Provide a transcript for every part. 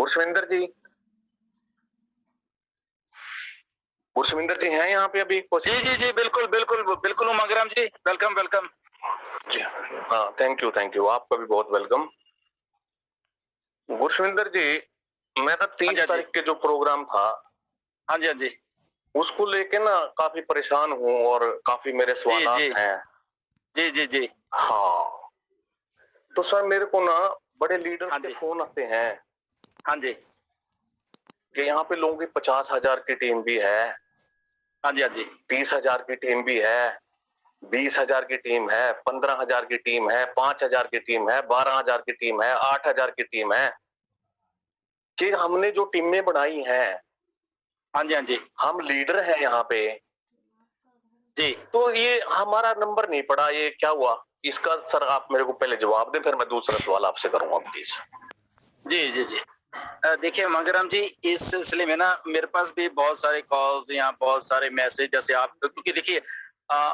गुरशविंदर जी, गुरशविंदर जी हैं यहाँ पे अभी? जी जी जी, बिल्कुल बिल्कुल बिल्कुल मंगराम जी, वेलकम वेलकम जी। हाँ, थैंक यू, आपका भी बहुत वेलकम। गुरशविंदर जी, मैं ना 30 तारीख के जो प्रोग्राम था, हाँ जी हाँ जी, उसको लेके ना काफी परेशान हूँ और काफी मेरे सवाल हैं। जी जी जी। हाँ, तो सर मेरे को ना बड़े लीडर्स के फोन आते हैं। हाँ जी, कि यहाँ पे लोगों की 50,000 की टीम भी है, हाँ जी हाँ जी, 30,000 की टीम भी है, 20,000 की टीम है, 15,000 की टीम है, 5,000 की टीम है, 12,000 की टीम है, 8,000 की टीम है। कि हमने जो टीमें बनाई हैं, हाँ जी हाँ जी, हम लीडर हैं यहाँ पे जी, तो ये हमारा नंबर नहीं पड़ा, ये क्या हुआ? इसका सर आप मेरे को पहले जवाब दें, फिर मैं दूसरा सवाल आपसे करूंगा प्लीज। जी जी जी। देखिए मंगराम जी, इस सिलसिले में ना मेरे पास भी बहुत सारे कॉल्स या बहुत सारे मैसेज, जैसे आप, क्योंकि देखिए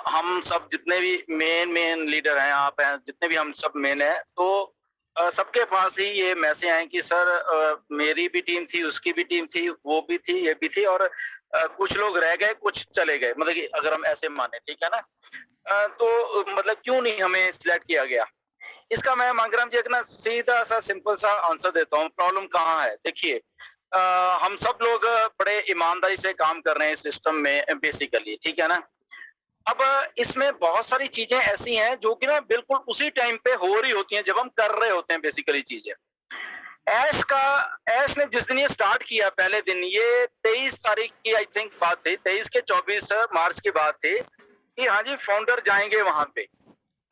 हम सब जितने भी मेन लीडर हैं, आप हैं, जितने भी हम सब मेन हैं, तो सबके पास ही ये मैसेज आए कि सर मेरी भी टीम थी, उसकी भी टीम थी, वो भी थी, ये भी थी, और कुछ लोग रह गए, कुछ चले गए, मतलब कि अगर हम ऐसे माने, ठीक है ना। तो मतलब क्यों नहीं हमें सिलेक्ट किया गया? इसका मैं मंगराम जी एक ना सीधा सा सिंपल सा आंसर देता हूँ। प्रॉब्लम कहाँ है? देखिए, हम सब लोग बड़े ईमानदारी से काम कर रहे हैं सिस्टम में बेसिकली, ठीक है ना। अब इसमें बहुत सारी चीजें ऐसी हैं जो कि ना बिल्कुल उसी टाइम पे हो रही होती हैं जब हम कर रहे होते हैं बेसिकली चीजें। ऐश ने जिस दिन ये स्टार्ट किया, पहले दिन, ये 23 तारीख की आई थिंक बात थी, 23 के 24 मार्च की बात थी कि हाँ जी फाउंडर जाएंगे वहां पे।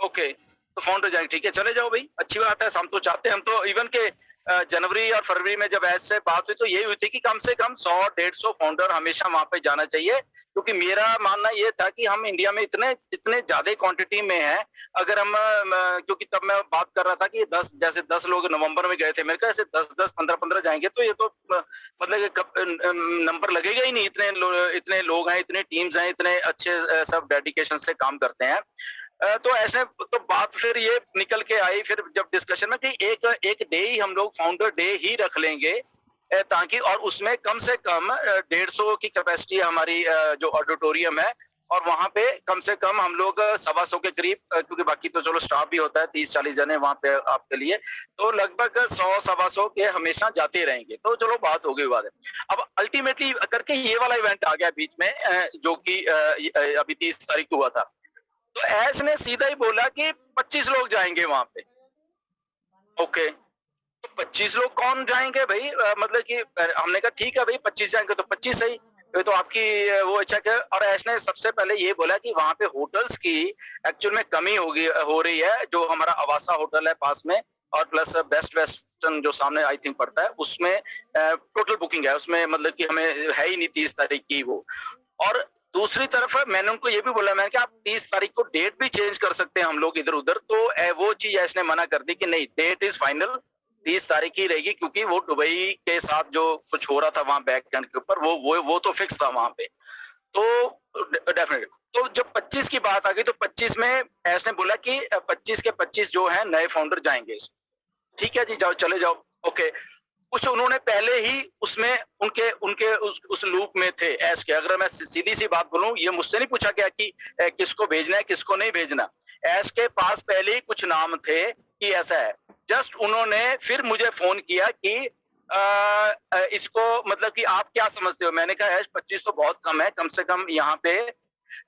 ओके, तो फाउंडर जाएंगे, ठीक है, चले जाओ भाई, अच्छी बात है, हम तो चाहते हैं। हम तो इवन के जनवरी और फरवरी में जब ऐसे बात हुई तो यही हुई थी कि कम से कम 100-150 फाउंडर हमेशा वहां पे जाना चाहिए, क्योंकि मेरा मानना ये था कि हम इंडिया में इतने इतने ज्यादा क्वांटिटी में हैं। अगर हम क्योंकि तब मैं बात कर रहा था कि 10 जैसे 10 लोग नवंबर में गए थे, मेरे ख्याल से 10-10 15-15 जाएंगे, तो ये तो मतलब नंबर लगेगा ही नहीं। इतने लोग हैं, इतने टीम्स हैं, इतने अच्छे सब डेडिकेशन से काम करते हैं। तो ऐसे तो बात फिर ये निकल के आई फिर जब डिस्कशन में कि एक डे ही हम लोग फाउंडर डे ही रख लेंगे, ताकि और उसमें कम से कम 150 की कैपेसिटी हमारी जो ऑडिटोरियम है, और वहां पे कम से कम हम लोग 125 के करीब, क्योंकि बाकी तो चलो स्टाफ भी होता है, 30-40 जने वहां पे आपके लिए, तो लगभग 100-125 के हमेशा जाते रहेंगे। तो चलो बात हो गई बात है। अब अल्टीमेटली करके ये वाला इवेंट आ गया बीच में, जो कि अभी 30 तारीख को हुआ था। तो ऐश ने सीधा ही बोला कि 25 लोग जाएंगे वहां पे। ओके, तो 25 लोग कौन जाएंगे भाई? मतलब कि हमने कहा ठीक है भाई, 25 जाएंगे तो 25 सही, तो आपकी वो इच्छा क्या? और ऐश ने सबसे पहले ये बोला कि वहां पे होटल्स की एक्चुअल में कमी हो रही है। जो हमारा आवासा होटल है पास में, और प्लस बेस्ट वेस्टर्न जो सामने आई थिंक पड़ता है, उसमें टोटल बुकिंग है, उसमें मतलब कि हमें है ही नहीं 30 तारीख की वो। और दूसरी तरफ मैंने उनको ये भी बोला, मैंने कि आप 30 तारीख को डेट भी चेंज कर सकते हैं हम लोग इधर उधर, तो वो चीज ऐसने मना कर दी कि नहीं, डेट इज फाइनल, 30 तारीख ही रहेगी, क्योंकि वो दुबई के साथ जो कुछ हो रहा था वहां बैक एंड के ऊपर, वो तो फिक्स था वहां पे। तो डेफिनेटली, तो जब 25 की बात आ गई तो 25 में ऐसने बोला कि 25 के 25 जो है नए फाउंडर जाएंगे। ठीक है जी, जाओ, चले जाओ। ओके, कुछ उन्होंने पहले ही उसमें उनके उनके उस लूप में थे ऐश के। अगर मैं सीधी सी बात बोलूं, ये मुझसे नहीं पूछा गया कि किसको भेजना है, किसको नहीं भेजना। ऐश के पास पहले ही कुछ नाम थे कि ऐसा है। जस्ट उन्होंने फिर मुझे फोन किया कि इसको मतलब कि आप क्या समझते हो? मैंने कहा ऐश 25 तो बहुत कम है, कम से कम यहाँ पे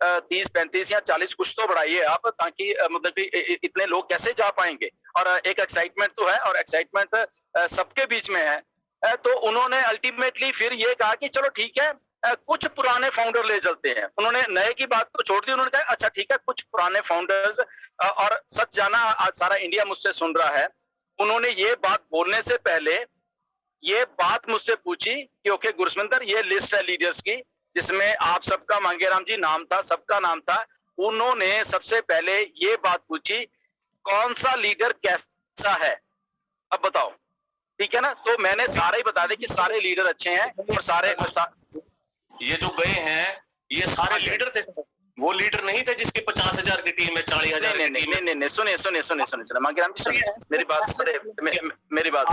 30-35 या 40 कुछ तो बढ़ाइए आप, ताकि मतलब कि इतने लोग कैसे जा पाएंगे। और एक एक्साइटमेंट तो है, और एक्साइटमेंट सबके बीच में है। तो उन्होंने अल्टीमेटली फिर ये कहा कि चलो ठीक है, कुछ पुराने फाउंडर ले चलते हैं। उन्होंने नए की बात तो छोड़ दी, उन्होंने कहा अच्छा ठीक है, कुछ पुराने फाउंडर्स। और सच जाना, आज सारा इंडिया मुझसे सुन रहा है, उन्होंने ये बात बोलने से पहले ये बात मुझसे पूछी कि ओके गुरसविंदर, ये लिस्ट है लीडर्स की, जिसमें आप सबका, मांगेराम जी नाम था, सबका नाम था। उन्होंने सबसे पहले ये बात पूछी, कौन सा लीडर कैसा है, अब बताओ। ठीक है ना, तो मैंने सारे ही बता दे कि सारे लीडर अच्छे हैं, और सारे ये जो गए हैं ये सारे लीडर थे, वो लीडर नहीं थे जिसकी 50,000 की टीम है, 40,000 की टीम है। नहीं, सुनिए मांगेराम जी, सुनिए मेरी बात, मेरी बात।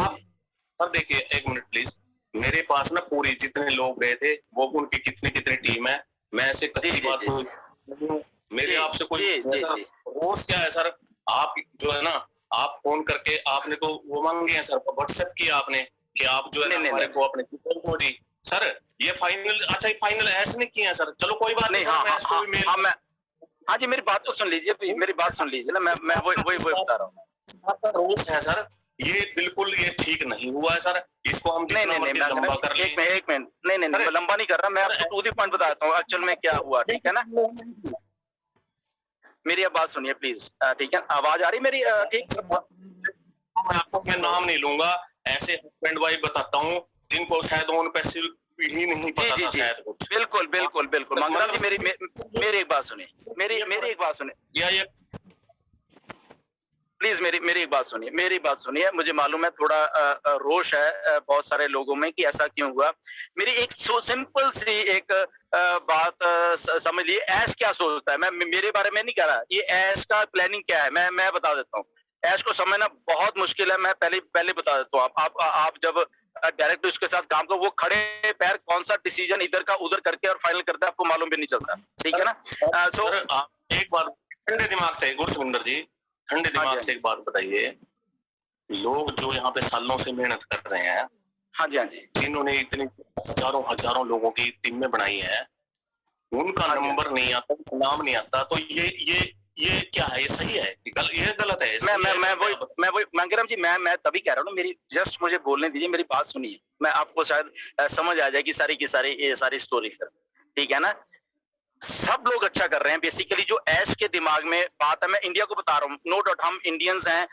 सर देखिए एक मिनट प्लीज, मेरे पास ना पूरी जितने लोग गए थे वो उनकी कितनी कितनी टीम है, मैं ऐसे कच्ची बात को नहीं हूँ, मेरे आपसे कोई सर रोज क्या है सर, आप जो है ना आप फोन करके आपने तो वो मांगे हैं सर, व्हाट्सएप किया आपने कि आप जो है हमारे को अपने जी सर ये फाइनल, अच्छा ये फाइनल ऐसे नहीं किया सर, चलो कोई बात नहीं। हाँ जी मेरी बात तो सुन लीजिए, मेरी बात सुन लीजिए ना, मैं वही बता रहा हूँ। रोज है सर, ये बिल्कुल ये ठीक नहीं हुआ है सर, इसको हम जितना मर्जी लंबा कर लें। एक मिनट नहीं मैं लंबा नहीं कर रहा, मैं आपको टू द पॉइंट बताता हूँ एक्चुअल में क्या हुआ, ठीक है ना। मेरी अब बात सुनिए प्लीज, ठीक है, आवाज आ रही मेरी? ठीक, मैं आपको मैं नाम नहीं लूंगा, ऐसे हस्बैंड वाइफ बताता हूँ जिनको शायद उन पैसे ही नहीं पता था शायद कुछ। बिल्कुल बिल्कुल बिल्कुल मंगराम जी, मेरी एक बात सुनिए, मेरी एक बात सुनिए, या प्लीज मेरी एक बात सुनिए, मुझे मालूम है थोड़ा रोष है बहुत सारे लोगों में कि ऐसा क्यों हुआ। मेरी एक सिंपल सी एक बात समझ लिए, ऐश क्या सोचता है, मैं मेरे बारे में नहीं कह रहा, ये ऐश का प्लानिंग क्या है मैं बता देता हूँ। ऐश को समझना बहुत मुश्किल है, मैं पहले बता देता हूँ। आप जब डायरेक्ट उसके साथ काम करो, वो खड़े पैर कौन सा डिसीजन इधर का उधर करके और फाइनल करता है आपको मालूम भी नहीं चलता, ठीक है ना। सो एक बात ठंडे दिमाग से गुरसविंदर जी, ठंडे दिमाग से एक बात बताइए, लोग जो यहाँ पे सालों से मेहनत कर रहे हैं, हाँ जी, जिन्होंने इतने हजारों लोगों की टीमें बनाई है, उनका नंबर नहीं आता, नाम नहीं आता, तो ये क्या है, ये सही है ये गलत है? मैं वही मंगराम जी, मैं तभी कह रहा हूँ, मेरी जस्ट मुझे बोलने दीजिए, मेरी बात सुनिए, मैं आपको शायद समझ आ जाएगी सारी की सारी स्टोरी सर, ठीक है ना। सब लोग अच्छा कर रहे हैं, बेसिकली जो ऐश के दिमाग में बात है, मैं इंडिया को बता रहा हूँ, नो डाउट हम इंडियंस हैं,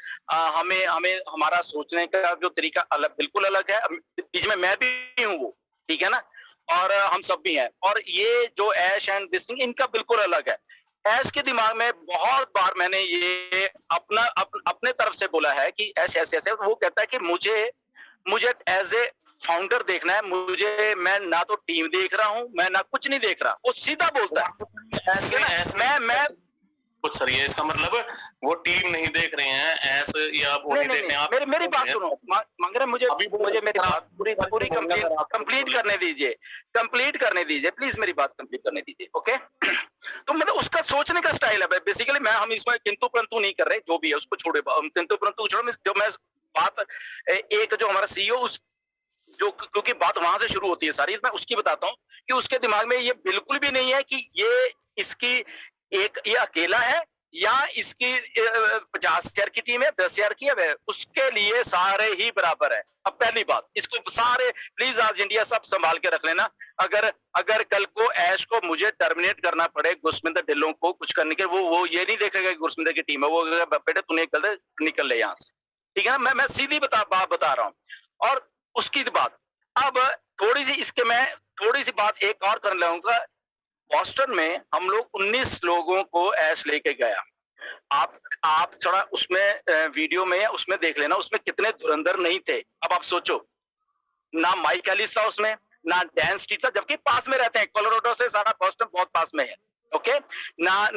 हमें हमारा सोचने का जो तरीका बिल्कुल अलग है, बीच में मैं भी हूँ वो, ठीक है ना, और हम सब भी हैं, और ये जो ऐश एंड दिस थिंग इनका बिल्कुल अलग है। ऐश के दिमाग में बहुत बार मैंने ये अपने तरफ से बोला है कि ऐसे वो कहता है कि मुझे एज ए फाउंडर देखना है, मैं ना तो टीम देख रहा हूं, मैं ना कुछ नहीं देख रहा, वो सीधा बोलता है। मैं कुछ सर ये इसका मतलब वो टीम नहीं देख रहे हैं ऐसे, या वो नहीं देख रहे हैं। मेरी बात सुनो मंगरा, मुझे मेरी बात पूरी कंप्लीट करने दीजिए प्लीज, मेरी बात कंप्लीट करने दीजिए, ओके। तो मतलब उसका सोचने का स्टाइल है बेसिकली, हम इसमें किंतु परंतु नहीं कर रहे, जो भी है उसको छोड़े, किंतु परंतु छोड़ो, जो मैं बात एक जो हमारा सीईओ उस जो, क्योंकि बात वहां से शुरू होती है सारी, मैं उसकी बताता हूँ कि उसके दिमाग में ये बिल्कुल भी नहीं है कि ये अकेला है या इसकी 50,000 की टीम है, 10,000 की है, उसके लिए सारे ही बराबर है। अब पहली बात, इसको सारे प्लीज आज इंडिया सब संभाल के रख लेना, अगर कल को ऐश को मुझे टर्मिनेट करना पड़े, गुरसविंदर ढिल्लों को कुछ करने के, वो ये नहीं देखेगा कि गुरसविंदर की टीम है, वो बेटे तू निकल ले यहाँ से, ठीक है ना। मैं सीधी बात बता रहा हूँ। और उसकी बात अब मैं थोड़ी सी बात एक और कर लाऊंगा। बॉस्टन में हम लोग 19 लोगों को ऐश लेके गया, आप थोड़ा उसमें वीडियो में उसमें देख लेना, उसमें कितने धुरंधर नहीं थे। अब आप सोचो, ना माइक एलिस था उसमें, ना डैन स्ट्रीट था, जबकि पास में रहते हैं, कोलोराडो से सारा बॉस्टन बहुत पास में है, ओके ना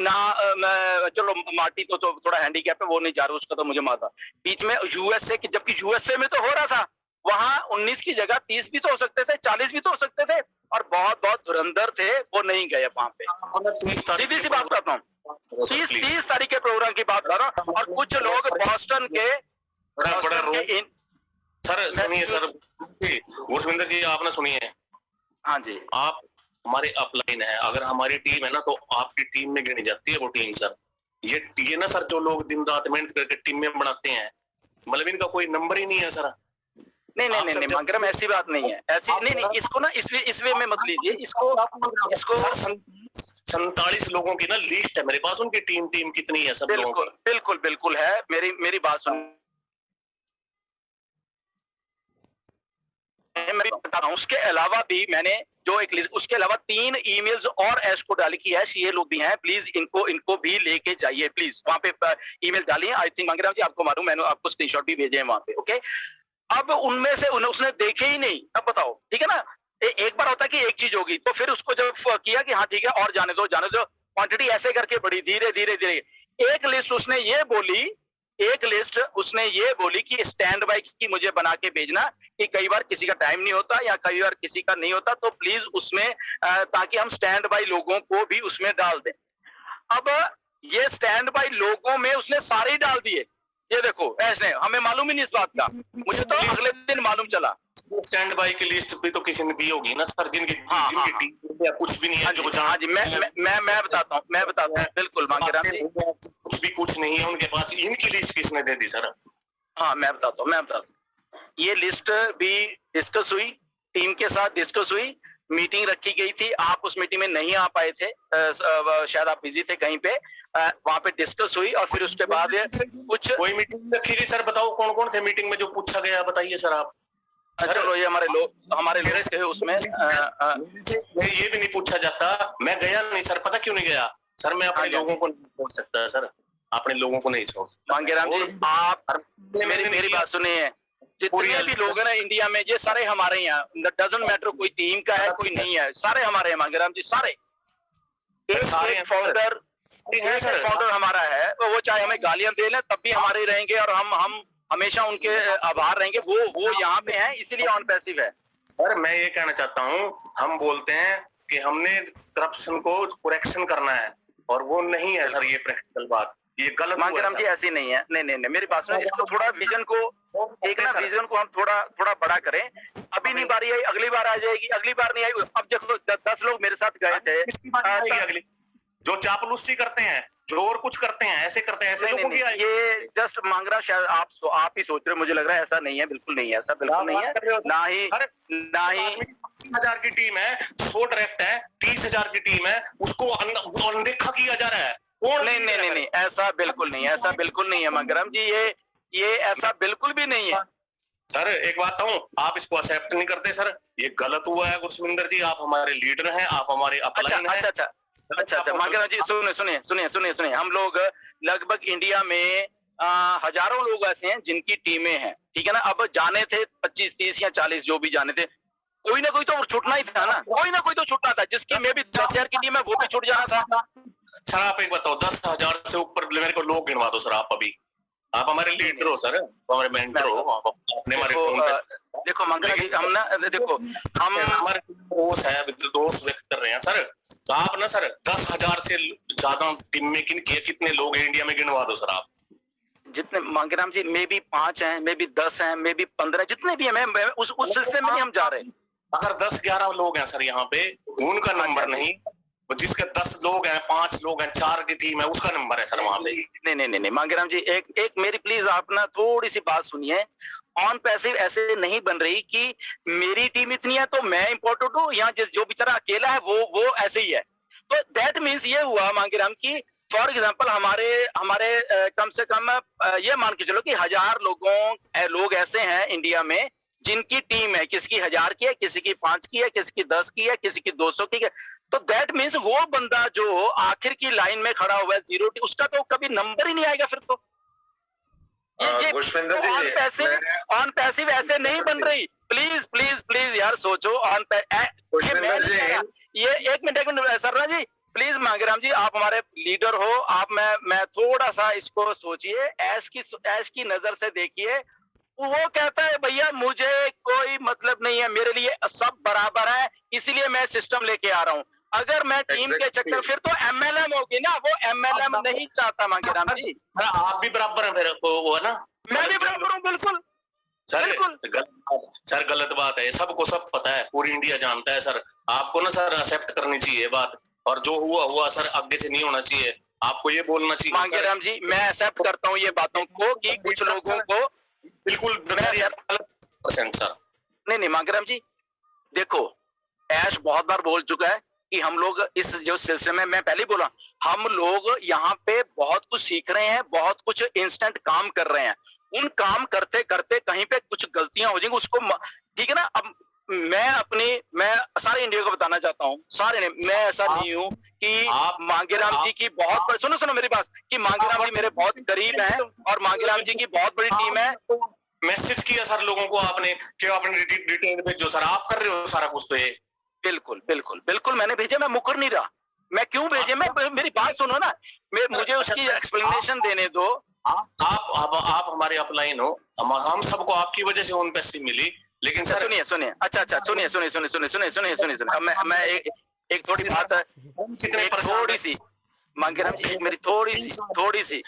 चलो मार्टी तो थोड़ा हैंडीकैप है, वो नहीं जा रहा, उसका तो मुझे मालूम। बीच में यूएसए, जबकि यूएसए में तो हो रहा था, वहां 19 की जगह 30 भी तो हो सकते थे, 40 भी तो हो सकते थे, और बहुत धुरंधर थे, वो नहीं गए वहां पे। सीधी सी बात बताता हूँ, 30 तारीख के प्रोग्राम की बात कर रहा हूँ। और कुछ लोग बॉस्टन के सर सुनिए सर, गुरसविंदर जी आपने सुनिए, हाँ जी, आप हमारे अपलाइन है, अगर हमारी टीम है ना तो आपकी टीम में गिनी जाती है वो टीम सर। ये ना सर जो लोग दिन रात मेहनत करके टीम में बनाते हैं, मतलब इनका कोई नंबर ही नहीं है सर। नहीं मंगरम ऐसी बात नहीं है, ऐसी नहीं, इसको ना इस वे में मत लीजिए, इसको 47 लोगों की ना लिस्ट है मेरे पास, उनकी टीम कितनी है सब लोगों की। बिल्कुल है, मेरी बात सुन, मैं बता रहा हूँ। उसके अलावा भी मैंने जो एक लिस्ट, उसके अलावा 3 ईमेल्स और ऐश को डाली कि ऐश ये लोग भी हैं, प्लीज इनको भी लेके जाइए, प्लीज वहां पे ईमेल डालिए। आई थिंक मंगराम जी आपको मालूम, मैंने आपको स्क्रीनशॉट भी भेजे हैं वहां पे, ओके। अब उनमें से उसने देखे ही नहीं, अब बताओ, ठीक है ना। एक बार होता है कि एक चीज होगी, तो फिर उसको जब किया कि हाँ ठीक है और जाने दो, क्वांटिटी ऐसे करके बढ़ी धीरे। एक लिस्ट उसने ये बोली कि स्टैंड बाय की मुझे बना के भेजना, कि कई बार किसी का टाइम नहीं होता या कई बार किसी का नहीं होता, तो प्लीज उसमें ताकि हम स्टैंड बाई लोगों को भी उसमें डाल दें। अब ये स्टैंड बाई लोगों में उसने सारे ही डाल दिए, ये देखो ऐसे, हमें मालूम ही नहीं इस बात का, मुझे तो अगले दिन मालूम चला। स्टैंड बाई की लिस्ट भी तो किसी ने दी होगी ना सर, जिनकी टीम या कुछ भी नहीं है जो हाँ जी, मैं बताता हूँ बिल्कुल मांगेराम जी, कुछ नहीं है उनके पास, इनकी लिस्ट किसने दे दी सर? हाँ मैं बताता हूँ। ये लिस्ट भी डिस्कस हुई, टीम के साथ डिस्कस हुई, मीटिंग रखी गई थी, आप उस मीटिंग में नहीं आ पाए थे, शायद आप बिजी थे कहीं पे, वहां पे डिस्कस हुई और फिर उसके बाद कुछ कोई मीटिंग रखी गई सर? बताओ कौन कौन थे मीटिंग में जो पूछा गया, बताइए सर आप। चलो ये हमारे लोग थे उसमें, ये भी नहीं पूछा जाता, मैं गया नहीं सर, पता क्यों नहीं गया सर? मैं अपने लोगों को नहीं छोड़ सकता सर, अपने लोगों को नहीं छोड़ सकता। मांगेराम जी आप मेरी बात सुनिए, जितने भी लोग हैं ना इंडिया में, ये सारे हमारे यहाँ, डजंट मैटर कोई टीम का है कोई नहीं है, सारे हमारे हैं मांगेराम जी, सारे। एक फाउंडर हमारा है, वो चाहे हमें गालियां दे ले तब भी हमारे रहेंगे और हम हमेशा उनके आभार रहेंगे, वो यहाँ पे हैं इसलिए ऑन पैसिव है। सर मैं ये कहना चाहता हूँ, हम बोलते हैं कि हमने करप्शन को करेक्शन करना है और वो नहीं है सर, ये प्रैक्टिकल बात, ये गलत मांगेराम जी ऐसी नहीं है, नहीं मेरी बात सुनो, इसको थोड़ा विजन को विजन को हम थोड़ा बड़ा करें, अभी नहीं बारी आई, अगली बार आ जाएगी, अगली बार नहीं आई, अब देखो 10 लोग मेरे साथ गए थे, अगली जो चापलूसी करते हैं, जो और कुछ करते हैं, ऐसे करते हैं, ऐसे लोगों की ये जस्ट मांगरा, शायद आप ही सोच रहे हो, मुझे लग रहा है ऐसा नहीं है, बिल्कुल नहीं है, ऐसा बिल्कुल नहीं है, ना ही 10,000 की टीम है, 100 डायरेक्ट है, 30,000 की टीम है, उसको अनदेखा किया जा रहा है। नहीं, ऐसा बिल्कुल नहीं है मांगराम जी, ये ऐसा बिल्कुल भी नहीं है सर। एक बात कहूं, आप इसको एक्सेप्ट नहीं करते सर, ये गलत हुआ है गुरसविंदर जी, आप हमारे लीडर हैं, आप हमारे अपलाइन हैं। अच्छा मांगेराम जी सुनिए, हम लोग लगभग इंडिया में हजारों लोग ऐसे हैं जिनकी टीमें हैं, ठीक है ना, अब जाने थे 25, 30 या 40 जो भी जाने थे, कोई ना कोई तो छूटना ही था ना, कोई ना कोई तो छूटना था, जिसकी में भी 10,000 की टीम है वो भी छूट जाना था। सर आप एक बताओ, 10,000 से ऊपर मेरे को लोग गिनवा दो सर, आप हमारे लीडर हो सर, हमारे मेंटर हो, अपने हमारे देखो मंगला जी, हम ना देखो हम हमारे दोस्त व्यक्त कर रहे हैं सर, तो आप ना सर 10,000 से ज्यादा टीम में कितने लोग हैं इंडिया में, गिनवा दो सर आप। जितने मांगेराम जी, मे भी 5 हैं, मे भी 10 हैं, मे भी 15, जितने भी हैं, उस सिलसिले में हम जा रहे हैं। अगर 10-11 लोग हैं सर यहाँ पे, उनका नंबर नहीं, जिसके 10 लोग हैं, 5 लोग हैं, 4 की टीम है, उसका नंबर है सर वहाँ पे। नहीं मांगेराम जी, एक मेरी प्लीज आप ना थोड़ी सी बात सुनिए, ऑन पैसिव ऐसे नहीं बन रही कि मेरी टीम इतनी है तो मैं इम्पोर्टेंट हूँ, या जो बेचारा अकेला है वो ऐसे ही है, तो दैट मीन्स ये हुआ मांगेराम की, फॉर एग्जाम्पल हमारे कम से कम ये मान के चलो कि 1000 लोग ऐसे हैं इंडिया में जिनकी टीम है, किसी की 1000 की है, किसी की 5 की है, किसी की 10 की है, किसी की 200 की है, तो दैट मीन्स वो बंदा जो आखिर की लाइन में खड़ा हुआ है 0, उसका तो कभी नंबर ही नहीं आएगा फिर तो। ऑन पैसिव ऐसे नहीं बन रही, प्लीज यार सोचो, ये एक मिनट सरना जी प्लीज, मांगेराम जी आप हमारे लीडर हो, आप मैं थोड़ा सा इसको सोचिए, ऐश की नजर से देखिए, वो कहता है भैया मुझे कोई मतलब नहीं है, मेरे लिए सब बराबर है, इसलिए मैं सिस्टम लेके आ रहा हूँ, अगर मैं टीम के चक्कर, फिर तो MLM होगी ना, वो MLM नहीं चाहता मांगेराम जी। आप भी बराबर हैं फिर, वो है ना, मैं भी बराबर हूँ, बिल्कुल सर गलत बात है, सबको सब पता है, पूरी इंडिया जानता है सर, आपको ना सर एक्सेप्ट करनी चाहिए बात, और जो हुआ सर आगे से नहीं होना चाहिए, आपको ये बोलना चाहिए। मांगेराम जी मैं एक्सेप्ट करता हूँ ये बातों को कि कुछ लोगों को बिल्कुल सर, नहीं मांगेराम जी देखो, ऐश बहुत बार बोल चुका है कि हम लोग इस जो सिलसिले में, मैं पहले बोला, हम लोग यहाँ पे बहुत कुछ सीख रहे हैं, बहुत कुछ इंस्टेंट काम कर रहे हैं, उन काम करते करते कहीं पे कुछ गलतियां हो जाएंगी, उसको ठीक है ना। अब मैं सारे इंडिया को बताना चाहता हूँ, मैं ऐसा नहीं हूँ कि मांगेराम जी की बहुत, सुनो मेरी बात, कि मांगेराम जी मेरे बहुत करीब हैं और मांगेराम जी की बहुत बड़ी टीम है। मैसेज किया सर लोगों को आपने, कि आपने डिटेल भेजो सर, आप कर रहे हो सारा कुछ, तो ये बिल्कुल मैंने भेजा, मैं मुकर नहीं रहा, मैं क्यों भेजे, मेरी बात सुनो ना, मुझे उसकी एक्सप्लेनेशन देने दो। आप हमारे अपलाइन हो, हम सबको आपकी वजह से उन पैसे मिली, लेकिन सर सुनिए सुनिए, अच्छा सुनिए। अब मैं एक थोड़ी बात है, कितने एक परेशान थोड़ी सी मांगेराम जी, एक मेरी थोड़ी सी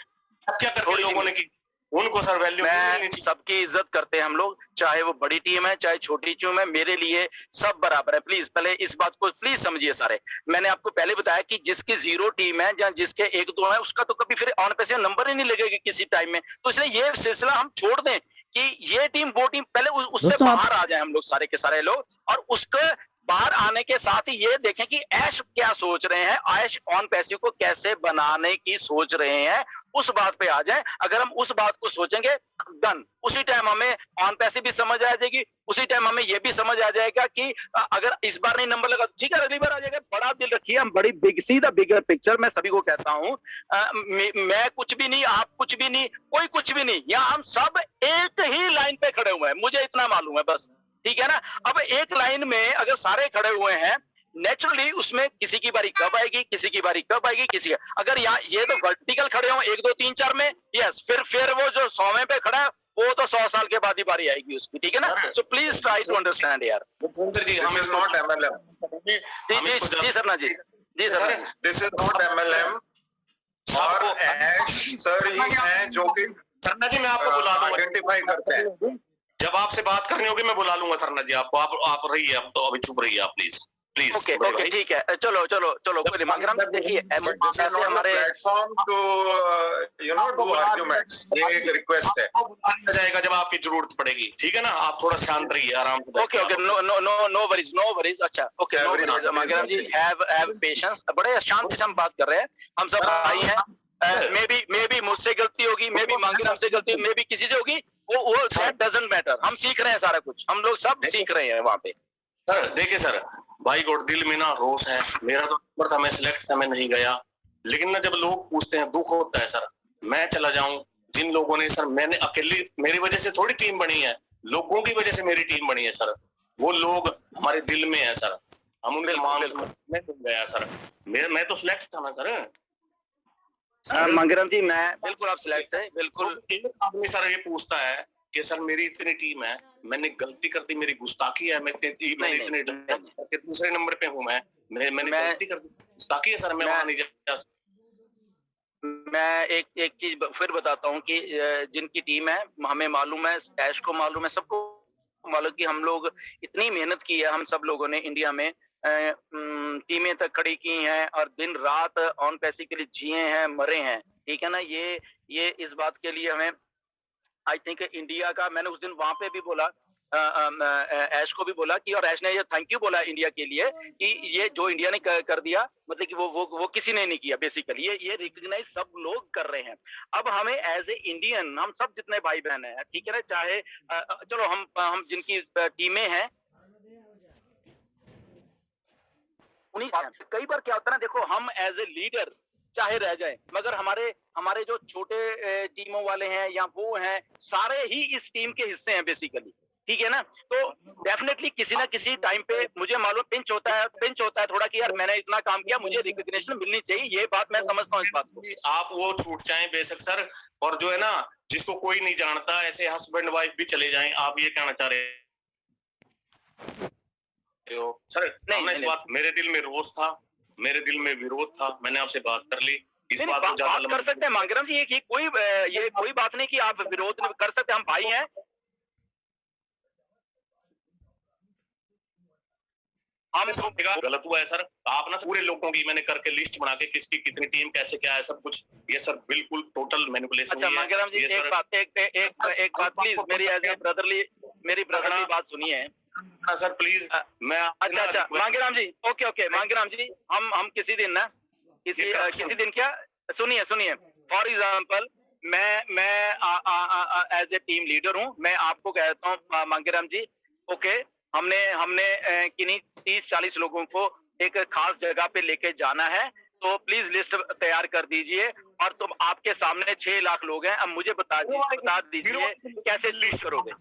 क्या करके लोगों ने की, उनको सर वैल्यू मिलनी मैं चाहिए। सबकी इज्जत करते हैं हम लोग, चाहे वो बड़ी टीम है चाहे छोटी टीम है, मेरे लिए सब बराबर है। प्लीज पहले इस बात को प्लीज समझिए सारे। मैंने आपको पहले बताया कि जिसकी 0 टीम है या जिसके 1-2 है, उसका तो कभी फिर ऑन पैसे नंबर ही नहीं लगेगा किसी टाइम में। तो इसलिए ये सिलसिला हम छोड़ दें कि ये टीम वो टीम, पहले उससे बाहर आ जाए हम लोग सारे के सारे लोग, और उसके बाहर आने के साथ ही ये देखें कि ऐश क्या सोच रहे हैं, ऐश ऑन पैसे को कैसे बनाने की सोच रहे हैं, उस बात पे आ जाए। अगर हम उस बात को सोचेंगे डन, उसी टाइम हमें ऑन पैसे भी समझ आ जाएगी, उसी टाइम हमें ये भी समझ आ जाएगा कि अगर इस बार नहीं नंबर लगा ठीक है अगली बार आ जाएगा। बड़ा दिल रखिए, हम बड़ी big see the bigger picture मैं सभी को कहता हूं। मैं कुछ भी नहीं, आप कुछ भी नहीं, कोई कुछ भी नहीं, यहाँ हम सब एक ही लाइन पे खड़े हुए हैं, मुझे इतना मालूम है बस, ठीक है ना। अब एक लाइन में अगर सारे खड़े हुए हैं, नेचुरली उसमें किसी की बारी कब आएगी, किसी की बारी कब आएगी, किसी का अगर यहाँ ये तो वर्टिकल खड़े हो 1 2 3 4 में, यस, फिर वो जो 100वें पे खड़ा है वो तो 100 साल के बाद ही बारी आएगी उसकी, ठीक है ना। So please try to understand यार। जी हम This is not MLM. जी सरना जी, जी sir, This is not MLM. और ऐश सर ही हैं जो कि सरना जी मैं आपको बुला लूंगा, आइडेंटिफाई करते हैं। जब आपसे बात करनी होगी मैं बुला लूंगा सरना जी आपको। आप रहिए, आप तो अभी चुप रहिए आप प्लीज प्लीज। ओके ठीक है, चलो कोई नहीं। मांगराम जी देखिए, ऐसे हमारे प्लेटफॉर्म टू डू आर्गुमेंट्स, ये एक रिक्वेस्ट है। आपको बुलाया जाएगा जब आपकी जरूरत पड़ेगी, ठीक है ना। आप थोड़ा शांत रहिए, आराम से। Okay no worries. अच्छा okay, no worries Mangram ji, have patience. बड़े शांति से हम बात कर रहे हैं, हम सब भाई हैं। मे बी मुझसे गलती होगी, मे बी मांगराम से गलती, मे बी किसी से होगी, वो दैट डजंट मैटर। हम सीख रहे हैं सारा कुछ, हम लोग सब सीख रहे हैं वहाँ पे। सर देखिए सर, भाई गोड दिल में ना रोष है, मेरा तो नंबर था, मैं सिलेक्ट था, मैं नहीं गया। लेकिन ना जब लोग पूछते हैं दुख होता है सर। मैं चला जाऊं, जिन लोगों ने सर, मैंने अकेली, मेरी वजह से थोड़ी टीम बनी है, लोगों की वजह से मेरी टीम बनी है सर। वो लोग हमारे दिल में है सर, हम उनके मान में नहीं गया सर। मैं तो सिलेक्ट था ना सर। मांगराम जी मैं बिल्कुल, आप सिलेक्ट है बिल्कुल। एक आदमी सर ये पूछता है कि सर मेरी इतनी टीम है, मैंने गलती कर दी, मेरी गुस्ताखी है, मैं इतने दूसरे नंबर पे हूँ, मैंने गलती कर दी, गुस्ताखी है सर, मैं वहां नहीं जा। मैं एक चीज फिर बताता हूँ कि जिनकी टीम है, हमें मालूम है, ऐश को मालूम है, सबको मालूम कि हम लोग इतनी मेहनत की है, हम सब लोगों ने इंडिया में टीमें तक खड़ी की हैं और दिन रात ऑन पैसे के लिए जिए हैं, मरे हैं, ठीक है ना। ये इस बात के लिए हमें, आई थिंक इंडिया का, मैंने उस दिन वहां पे भी बोला, ऐश को भी बोला कि, और ऐश ने ये थैंक यू बोला इंडिया के लिए कि ये जो इंडिया ने कर दिया, मतलब कि वो किसी ने नहीं किया बेसिकली, ये रिकॉग्नाइज सब लोग कर रहे हैं। अब हमें एज ए इंडियन, हम सब जितने भाई बहन हैं, ठीक है ना, चाहे चलो हम जिनकी टीमें हैं, कई बार क्या होता है ना, देखो हम एज ए लीडर चाहे रह जाए, मगर हमारे जो छोटे टीमों वाले हैं या वो हैं, सारे ही इस टीम के हिस्से हैं बेसिकली, ठीक है ना। तो डेफिनेटली किसी ना किसी टाइम पे मुझे मालूम पिंच होता है थोड़ा कि यार मैंने इतना काम किया, मुझे रिकॉग्निशन मिलनी चाहिए, ये बात मैं समझता हूँ इस बात को। आप वो छूट जाएं बेशक सर, और जो है ना जिसको कोई नहीं जानता, ऐसे हस्बैंड वाइफ भी चले जाएं, आप ये कहना चाह रहे हो सर? नहीं, इस बात, मेरे दिल में रोष था, मेरे दिल में विरोध था, मैंने आपसे बात कर ली, इस बात को ज्यादा कर सकते हैं मांगराम जी, ये कोई बात नहीं कि आप विरोध कर सकते, हम भाई हैं। हम गलत हुआ है सर, आप ना पूरे लोगों की मैंने करके लिस्ट बना के किसकी कितनी टीम कैसे क्या है सब कुछ, ये सर बिल्कुल टोटल मैनिपुलेशन। अच्छा मांगराम जी एक बात प्लीज, मेरी एज ए ब्रदरली बात सुनिए सर प्लीज। मैं अच्छा मांगराम जी, ओके मांगराम जी, हम किसी दिन ना किसी दिन क्या, सुनिए, फॉर एग्जाम्पल मैं एज ए टीम लीडर हूँ, मैं आपको कहता हूँ मांगराम जी, ओके, हमने किन्हीं 30-40 लोगों को एक खास जगह पे लेके जाना है, तो प्लीज लिस्ट तैयार कर दीजिए। और तुम आपके सामने 6 लाख लोग हैं, अब मुझे बता दीजिए कैसे लिस्ट करोगे।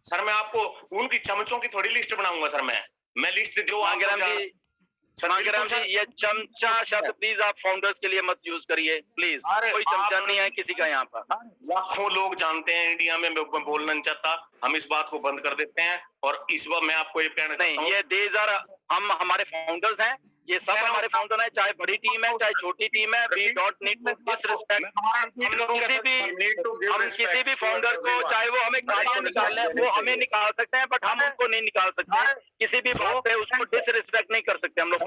सर मैं आपको उनकी चमचों की थोड़ी लिस्ट बनाऊंगा सर, मैं लिस्ट जो मांगराम जी ये चमचा शब्द प्लीज आप फाउंडर्स के लिए मत यूज करिए प्लीज, कोई चमचा नहीं है किसी का यहाँ पर। लाखों लोग जानते हैं इंडिया में, मैं बोलना नहीं चाहता, हम इस बात को बंद कर देते हैं। और इस बार मैं आपको ये कहना चाहता हूं, ये दीज आर, हम हमारे फाउंडर्स हैं, ये सब हमारे फाउंडर हैं, चाहे बड़ी टीम है चाहे छोटी टीम है, we don't need to disrespect. हम किसी भी फाउंडर को, चाहे वो हमें गालियां निकाल ले, वो हमें निकाल सकते हैं, बट हम उनको नहीं निकाल सकते, किसी भी बात पे उसको डिसरिस्पेक्ट नहीं कर सकते हम लोग।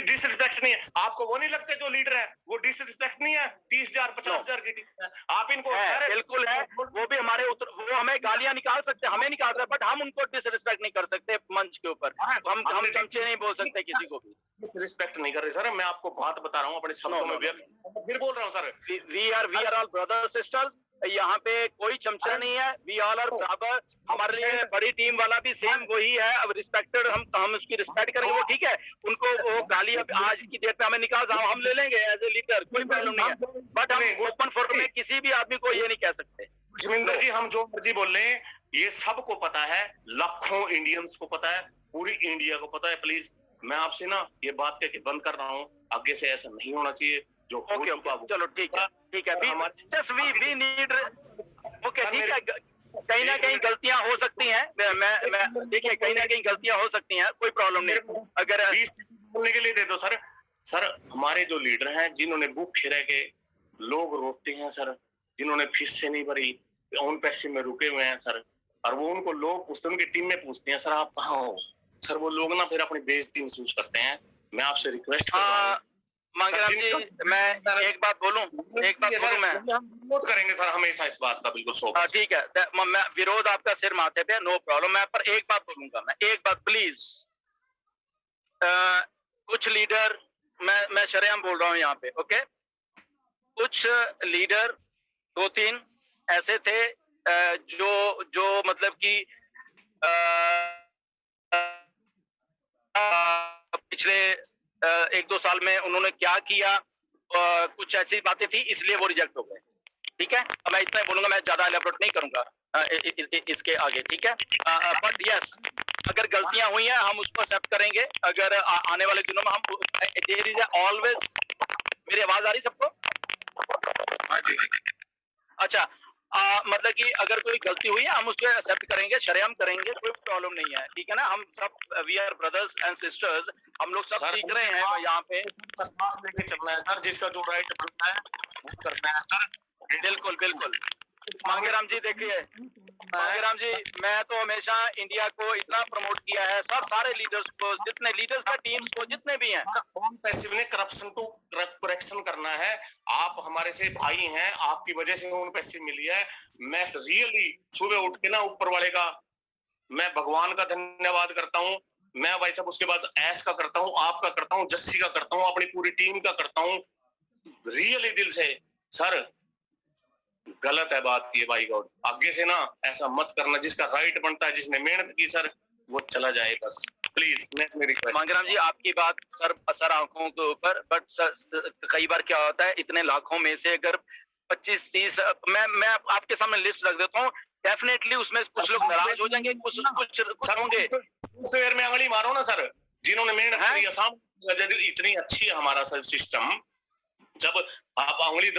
डिसरिस्पेक्ट नहीं है, आपको वो नहीं लगता जो लीडर है वो डिसरिस्पेक्ट नहीं है? 30,000 50,000 की टीम है, आप इनको बिल्कुल है, वो भी हमारे वो हमें गालियां निकाल सकते हैं, हमें निकाल सकते हैं, बट हम उनको डिसरिस्पेक्ट नहीं कर सकते मंच के ऊपर, हम चमचे नहीं बोल सकते किसी को भी। डिसरिस्पेक्ट नहीं कर रहे सर, मैं आपको बात बता रहा हूँ अपने शब्दों में व्यक्त, फिर बोल रहा हूँ sir, we are all brothers sisters, यहाँ पे कोई चमचा नहीं है, वी ऑल आर बराबर, हमारे लिए बड़ी टीम वाला भी सेम वही है, अब रिस्पेक्टेड, हम उसकी रिस्पेक्ट करेंगे, वो ठीक है, उनको वो गाली आज की डेट में हमें निकाल हम ले लेंगे एज ए लीडर, कोई प्रॉब्लम नहीं है, बट हम ओपन फोरम में किसी भी आदमी को ये नहीं कह सकते। जिमिंदर जी, हम जो मर्जी बोल रहे हैं, ये सबको पता है, लाखों इंडियंस को पता है, पूरी इंडिया को पता है। प्लीज मैं आपसे ना ये बात कहके बंद कर रहा हूँ, आगे से ऐसा नहीं होना चाहिए जो हो चुका। चलो ठीक है, जस्ट वी नीड, ओके ठीक है, कहीं ना कहीं गलतियां हो सकती हैं, मैं देखिए कहीं ना कहीं गलतियां हो सकती हैं, कोई प्रॉब्लम नहीं, अगर बोलने के लिए दे दो सर। सर हमारे जो लीडर हैं, जिन्होंने भूखे रह के लोग रोते हैं सर, जिन्होंने फीस से नहीं भरी, उन पैसे में रुके हुए हैं सर, और वो उनको लोग पूछते हैं, उनकी टीम में पूछते हैं सर आप कहाँ हो, सर वो लोग ना फिर अपनी बेइज्जती महसूस करते हैं। मैं आपसे रिक्वेस्ट कर रहा हूँ मांगेराम जी, मैं एक बात बोलूं, मैं विरोध करेंगे सर हमेशा इस बात का, बिल्कुल सो ठीक है, मैं विरोध आपका सिर माथे पे, नो प्रॉब्लम, मैं पर एक बात बोलूंगा, मैं एक बात प्लीज, कुछ लीडर, मैं शरेआम बोल रहा हूँ यहाँ पे, ओके, कुछ लीडर 2-3 ऐसे थे जो मतलब कि पिछले 1-2 साल में उन्होंने क्या किया, कुछ ऐसी बातें थी इसलिए वो रिजेक्ट हो गए, ठीक है, अब मैं इतना ही बोलूंगा, मैं ज्यादा एलेबोरेट नहीं करूंगा इसके आगे, ठीक है, बट यस, अगर गलतियां हुई हैं हम उसको एक्सेप्ट करेंगे, अगर आने वाले दिनों में हम, देयर इज ऑलवेज, मेरी आवाज आ रही सबको? अच्छा, मतलब कि अगर कोई गलती हुई है हम उसको एक्सेप्ट करेंगे, शर्म करेंगे, कोई प्रॉब्लम नहीं है, ठीक है ना, हम सब we are brothers and sisters, हम लोग सब सीख रहे हैं यहाँ पे, साथ लेके चलना है सर, जिसका जो राइट बनता है वो करना है सर। बिल्कुल बिल्कुल। मांगेराम जी देखिए, मांगेराम जी, मैं तो हमेशा इंडिया को इतना प्रमोट किया है, सब सारे लीडर्स को, जितने लीडर्स का टीम्स को जितने भी हैं, पैसिव ने करप्शन को करेक्शन करना है, आप हमारे से भाई हैं, आपकी वजह से उन पैसे मिली है। मैं रियली सुबह उठ के ना ऊपर वाले का, मैं भगवान का धन्यवाद करता हूँ, मैं भाई साहब उसके बाद ऐश का करता हूँ, आपका करता हूँ, जस्सी का करता हूँ, अपनी पूरी टीम का करता हूँ, रियली दिल से। सर गलत है बात की भाई गॉड, आगे से ना ऐसा मत करना, जिसका राइट बनता है, जिसने मेहनत की सर वो चला जाए बस, प्लीज मेरी रिक्वेस्ट। मांगेराम जी आपकी बात सर आंखों के ऊपर, बट कई बार क्या होता है, इतने लाखों में से अगर 25-30, मैं आपके सामने लिस्ट रख देता हूँ, डेफिनेटली उसमें कुछ लोग नाराज हो जाएंगे, कुछ होंगे, सॉफ्टवेयर में अंगली मारो ना सर, जिन्होंने मेहनत करी, आसाम इतनी अच्छी है हमारा सिस्टम, जब आप उंगली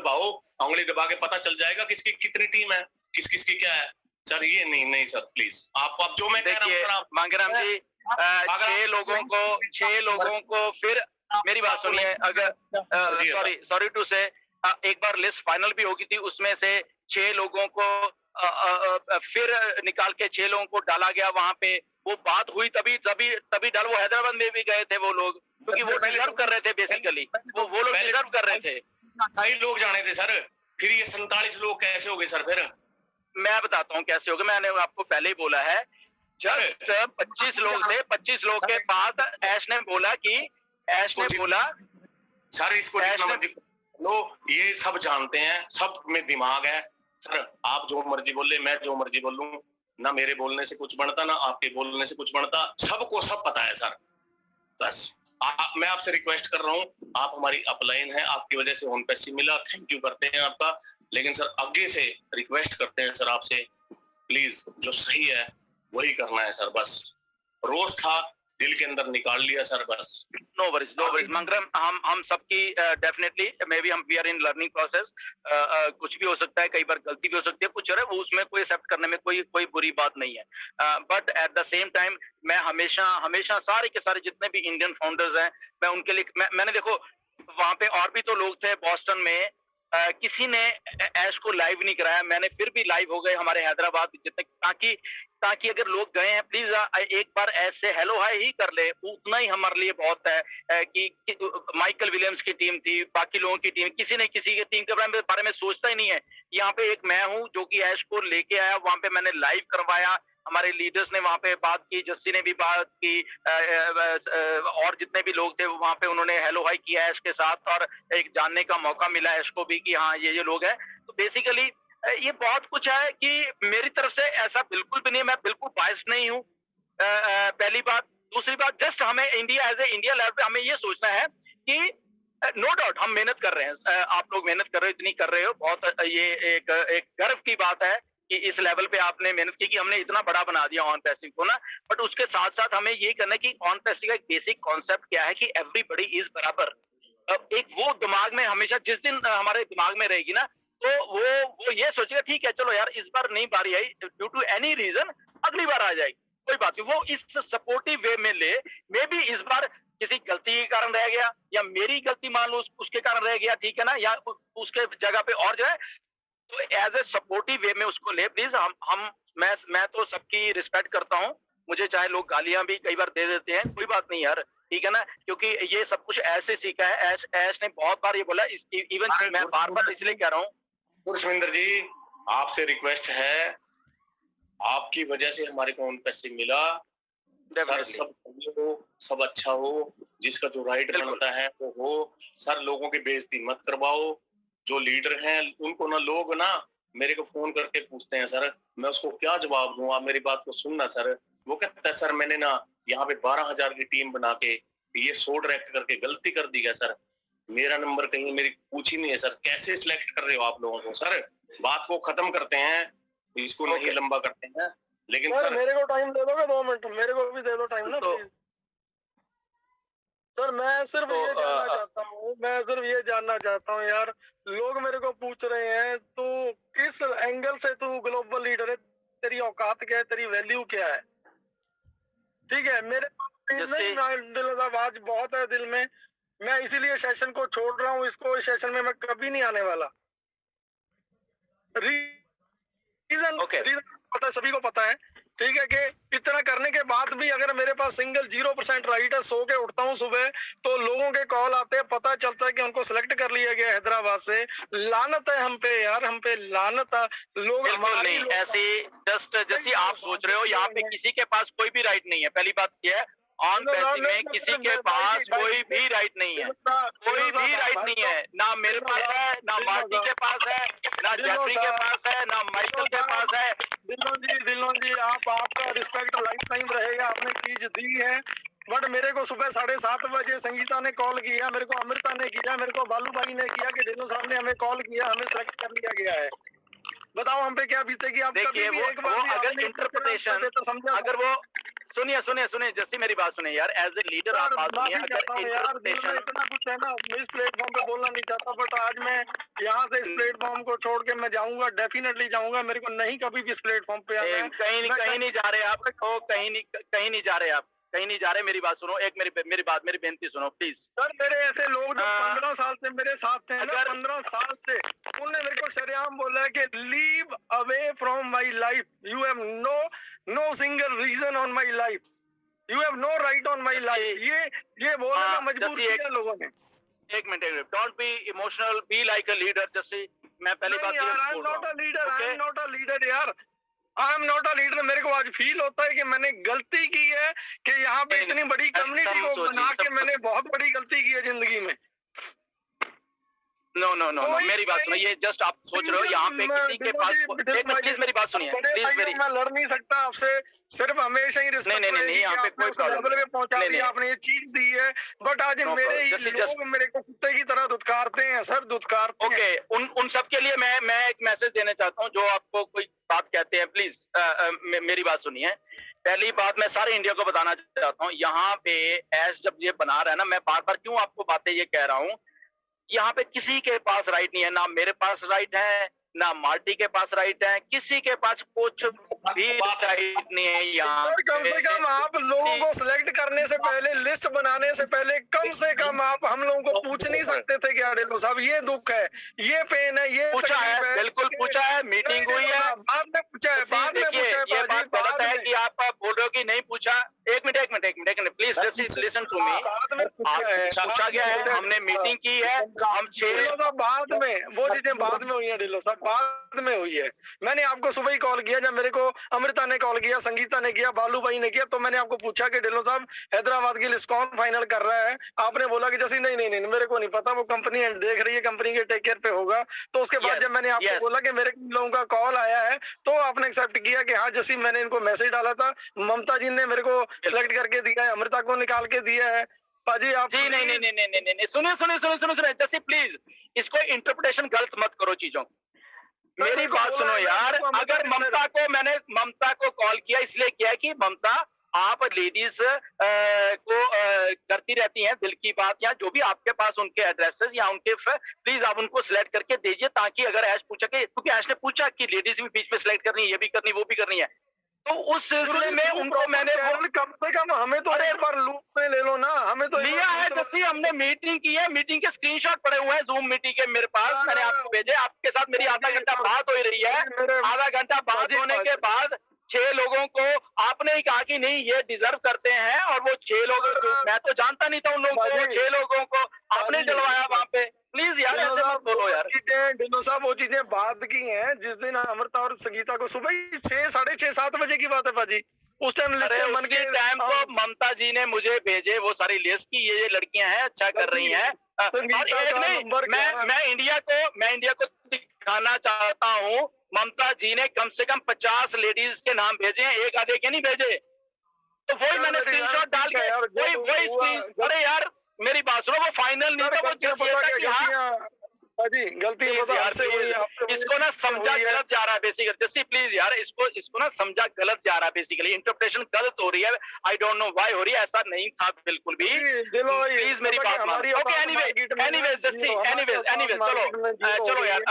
दबा के पता चल जाएगा किसकी कितनी टीम है, किस की क्या है सर। ये नहीं सर, प्लीज आप जो मैं कह रहा हूं सर, मांगेराम जी 6 लोगों को फिर मेरी बात सुनिए, अगर सॉरी टू से, एक बार लिस्ट फाइनल भी होगी थी, उसमें से 6 लोगों को फिर निकाल के 6 लोगों को डाला गया वहां पे, वो बात हुई तभी डाल, वो हैदराबाद में भी गए थे वो लोग, क्योंकि वो डिजर्व कर रहे थे, बेसिकली वो लोग डिजर्व कर रहे थे, 28 लोग जाने थे सर, फिर ये 47 लोग कैसे हो गए सर? फिर मैं बताता हूँ कैसे हो गए, मैंने आपको पहले ही बोला है, जस्ट 25 लोग थे, 25 लोग के बाद ऐश ने बोला सर इसको लो, ये सब जानते हैं, सब में दिमाग है सर, आप जो मर्जी बोल ले, मैं जो मर्जी बोल लूं, ना मेरे बोलने से कुछ बनता, ना आपके बोलने से कुछ बनता, सबको सब पता है सर। बस मैं आपसे रिक्वेस्ट कर रहा हूँ, आप हमारी अपलाइन है, आपकी वजह से उन पैसे मिला, थैंक यू करते हैं आपका, लेकिन सर आगे से रिक्वेस्ट करते हैं सर आपसे, प्लीज जो सही है वही करना है सर। बस रोज था, दिल के अंदर निकाल लिया सर बस। नो वरीज मंगरम, हम सबकी डेफिनेटली मे बी हम we are in learning process, कुछ भी हो सकता है, कई बार गलती भी हो सकती है, कुछ है वो उसमें कोई एक्सेप्ट करने में कोई बुरी बात नहीं है, but at the same time मैं हमेशा सारे के सारे जितने भी इंडियन फाउंडर्स हैं, मैं उनके लिए मैंने देखो वहां पे और भी तो लोग थे बॉस्टन में, किसी ने ऐश को लाइव नहीं कराया, मैंने फिर भी लाइव हो गए हमारे हैदराबाद जितने, ताकि अगर लोग गए हैं प्लीज एक बार ऐसे हेलो हाय ही कर ले, उतना ही हमारे लिए बहुत है। कि माइकल विलियम्स की टीम थी, बाकी लोगों की टीम, किसी ने किसी की टीम के बारे में सोचता ही नहीं है। यहाँ पे एक मैं हूँ जो कि ऐश को लेके आया, वहां पे मैंने लाइव करवाया, हमारे लीडर्स ने वहां पे बात की, जस्सी ने भी बात की, और जितने भी लोग थे वहां पे उन्होंने हेलो हाई किया ऐश के साथ, और एक जानने का मौका मिला ऐश को भी कि हाँ ये लोग हैं। तो बेसिकली ये बहुत कुछ है कि मेरी तरफ से ऐसा बिल्कुल भी नहीं, मैं बिल्कुल बायस्ड नहीं हूँ, पहली बात। दूसरी बात, जस्ट हमें India as a India level पे हमें ये सोचना है कि नो डाउट हम मेहनत कर रहे हैं, आप लोग मेहनत कर रहे हो, इतनी कर रहे हो, बहुत ये एक गर्व की बात है कि इस लेवल पे आपने मेहनत की कि हमने इतना बड़ा बना दिया ऑन पैसिव को ना। बट उसके साथ साथ हमें ये करना है कि ऑन पैसिव का एक बेसिक कॉन्सेप्ट क्या है कि एवरीबॉडी इज बराबर। एक वो दिमाग में हमेशा जिस दिन हमारे दिमाग में रहेगी ना, तो वो ये सोचेगा ठीक है चलो यार इस बार नहीं बारी आई ड्यू टू एनी रीजन, अगली बार आ जाएगी, कोई बात नहीं। वो इस सपोर्टिव वे में ले, मे बी इस बार किसी गलती के कारण रह गया, या मेरी गलती मान लो उसके कारण रह गया, ठीक है ना, या उसके जगह पे और जो है, तो एज ए सपोर्टिव वे में उसको ले प्लीज। मैं तो सबकी रिस्पेक्ट करता हूँ, मुझे चाहे लोग गालियां भी कई बार दे देते हैं, कोई बात नहीं यार, ठीक है ना, क्योंकि ये सब कुछ ऐसे सीखा है। ऐश ने बहुत बार ये बोला, इवन मैं बार बार इसलिए कह रहा हूँ। गुरशविंदर जी, आपसे रिक्वेस्ट है, आपकी वजह से हमारे को पैसे मिला सर, सब हो, सब अच्छा हो, जिसका जो राइट बनता है वो हो सर। लोगों की बेइज्जती मत करवाओ, जो लीडर हैं उनको ना लोग ना मेरे को फोन करके पूछते हैं सर, मैं उसको क्या जवाब दूं, आप मेरी बात को सुनना सर। वो कहता है सर मैंने ना यहाँ पे 12,000 की टीम बना के ये शो डायरेक्ट करके गलती कर दी है सर, मेरा नंबर कहीं मेरी पूछी नहीं है सर, कैसे सिलेक्ट कर रहे हो आप लोगों को सर। बात को खत्म करते हैं, इसको नहीं लंबा करते हैं, लेकिन सर मेरे को टाइम दे दोगे 2 मिनट, मेरे को भी दे दो टाइम ना प्लीज। सर मैं सिर्फ ये जानना चाहता हूँ, यार, लोग मेरे को पूछ रहे हैं तू किस एंगल से तू ग्लोबल लीडर है, तेरी औकात क्या है, तेरी वैल्यू क्या है, ठीक है। मेरे नहीं, आज बहुत है दिल में, मैं इसीलिए सेशन को छोड़ रहा हूँ, इसको इस सेशन में मैं कभी नहीं आने वाला। रीजन पता है, सभी को पता है, ठीक है, कि इतना करने के बाद भी अगर मेरे पास सिंगल 0% राइट है, सो के उठता हूँ सुबह तो लोगों के कॉल आते हैं, पता चलता है कि उनको सिलेक्ट कर लिया गया हैदराबाद से। लानत है हम पे यार, हम पे लानत है। लोग हमारी ऐसी जस्ट जैसी आप सोच रहे हो, यहाँ पे किसी के पास कोई भी राइट नहीं है, पहली बात यह है, ऑन पैसिव में किसी के पास कोई भी राइट नहीं है, कोई भी राइट नहीं है, ना मेरे पास है, ना मार्टी के पास है, ना जेफरी के पास है, ना माइकल के पास है। दिलों जी आपका रिस्पेक्ट लाइफ टाइम रहेगा, आपने चीज दी है, बट मेरे को सुबह 7:30 बजे संगीता ने कॉल किया, मेरे को अमृता ने किया, मेरे को बालू भाई ने किया कि दिलों साहब ने हमें कॉल किया, हमें सेलेक्ट कर लिया गया है। बताओ हम पे क्या बीतेगी। आप देखिए वो अगर इंटरप्रिटेशन, अगर वो सुनिए जैसे मेरी बात सुनिए यार, एज ए लीडर आप बात सुनिए, अगर इंटरप्रिटेशन इतना कुछ है ना, मैं इस प्लेटफॉर्म पे बोलना नहीं चाहता, बट आज मैं यहाँ से इस प्लेटफॉर्म को छोड़ के मैं जाऊंगा, डेफिनेटली जाऊंगा, मेरे को नहीं कभी भी इस प्लेटफॉर्म पे आना है। कहीं नहीं जा रहे आप, कहीं नहीं जा रहे आप, कहीं नहीं जा रहे। मेरी बात सुनो, एक मेरी बेनती सुनो प्लीज। सर मेरे ऐसे लोग जो 15 साल से मेरे साथ थे ना, 15 साल से, उन्होंने मेरे को शरेआम बोला है कि leave away from my life, you have no single reason on my life, you have no right on my life. ये बोलने में मजबूर किया लोगों ने। एक minute, don't be emotional, be like a leader. जैसे मैं पहली बात I am not a leader यार, I am not a leader. मेरे को आज फील होता है कि मैंने गलती की है, कि यहाँ पे इतनी बड़ी कम्युनिटी को बना के मैंने बहुत बड़ी गलती की है जिंदगी में। नो मेरी बात सुनो, ये जस्ट आप सोच रहे हो यहाँ पे किसी के पास, एक मिनट प्लीज मेरी बात सुनिए, प्लीज मेरी। मैं लड़ नहीं सकता आपसे, सिर्फ हमेशा ही रिस्पेक्ट। नहीं यहाँ पे कोई प्रॉब्लम नहीं, पहुंचा दिया आपने, ये चीज दी है, बट आज मेरे ही लोग मेरे को कुत्ते की तरह धुतकारते हैं सर, धुतकारते हैं। ओके, उन सब के लिए मैं एक मैसेज देना चाहता हूँ जो आपको कोई बात कहते हैं, प्लीज मेरी बात सुनिए। पहली बात मैं सारे इंडिया को बताना चाहता हूँ, यहाँ पे ऐश जब ये बना रहा है ना, मैं बार बार क्यों आपको बातें ये कह रहा हूँ, यहाँ पे किसी के पास राइट नहीं है, ना मेरे पास राइट है, ना मार्टी के पास राइट है, किसी के पास कुछ भी राइट नहीं है यहाँ सर कम से कम आप लोगों को सिलेक्ट करने से पहले, लिस्ट बनाने से पहले कम से कम आप हम लोगों को पूछ नहीं सकते थे क्या डेलो साहब ये दुख है, ये पेन है, ये पूछा है, बिल्कुल पूछा है, मीटिंग हुई है, बाद में पूछा है, बाद में पूछा है, ये बात गलत है कि आप बोल रहे हो कि नहीं पूछा। एक minute please listen to me. पूछा गया है, हमने मीटिंग की है, हम 6 बाद में वो चीजें बाद में हुई है डेलो साहब, बाद में हुई है। मैंने आपको सुबह ही कॉल किया, जब मेरे को अमृता ने कॉल किया, संगीता ने किया, बालू भाई ने किया, तो मैंने आपको पूछा कि डेलो साहब हैदराबाद की लिस्ट कौन फाइनल कर रहा है। आपने बोला कि जैसे नहीं मेरे को नहीं पता, वो कंपनी देख रही है, कंपनी के टेक केयर पे होगा। तो उसके बाद जब मैंने आपको बोला कि मेरे लोगों का कॉल आया है, तो आपने एक्सेप्ट किया कि हाँ जैसे मैंने इनको मैसेज डाला था, ममता जी ने मेरे को सिलेक्ट करके दिया है, अमृता को निकाल के दिया है। पाजी आप जी नहीं, सुनिए जैसे प्लीज इसको इंटरप्रिटेशन गलत मत करो चीजों। मेरी बात सुनो यार, अगर मैंने ममता को कॉल किया इसलिए किया कि ममता आप लेडीज को करती रहती हैं दिल की बात, या जो भी आपके पास उनके एड्रेसेस या उनके प्लीज आप उनको सिलेक्ट करके दीजिए, ताकि अगर ऐश पूछा कि, क्योंकि ऐश ने पूछा कि लेडीज भी बीच में सिलेक्ट करनी है, ये भी करनी वो भी करनी है, तो उस सिलसिले में उनको मैंने कम से कम हमें तो एक बार लूप में ले लो ना, हमें तो लिया है। जैसे हमने मीटिंग की है, मीटिंग के स्क्रीनशॉट पड़े हुए हैं जूम मीटिंग के मेरे पास, मैंने आपको भेजे, आपके साथ मेरी आधा घंटा बात हो रही है, आधा घंटा बात होने के बाद 6 लोगों को आपने ही कहा कि नहीं ये डिजर्व करते हैं, और वो 6 लोग, मैं तो जानता नहीं था उन लोगों को, 6 लोगों को आपने डलवाया वहां पे। प्लीज यार ऐसे मत बोलो यार। डिनो साहब वो चीजें बाद की हैं, जिस दिन अमृता और संगीता को सुबह 6, 6:30, 7 बजे की बात है पाजी, उस टाइम लिस्ट बन के टाइम तो ममता जी ने मुझे भेजे वो सारी लिस्ट की, ये लड़कियां हैं अच्छा कर रही हैं। मैं इंडिया को दिखाना चाहता हूँ, ममता जी ने कम से कम 50 लेडीज के नाम भेजे हैं, एक आधे के नहीं भेजे। तो वही मैंने स्क्रीनशॉट डाल के वही स्क्रीन, अरे यार मेरी बात सुनो, वो फाइनल नहीं था, वो जी गलती इसको ना समझा गलत जा रहा है बेसिकली। जैसे प्लीज यार इसको ना समझा गलत जा रहा है बेसिकली, इंटरप्रिटेशन गलत हो रही है, आई डोंट नो व्हाई हो रही है, ऐसा नहीं था बिल्कुल भी। प्लीज मेरी बात मानो। ओके एनीवेज चलो यार,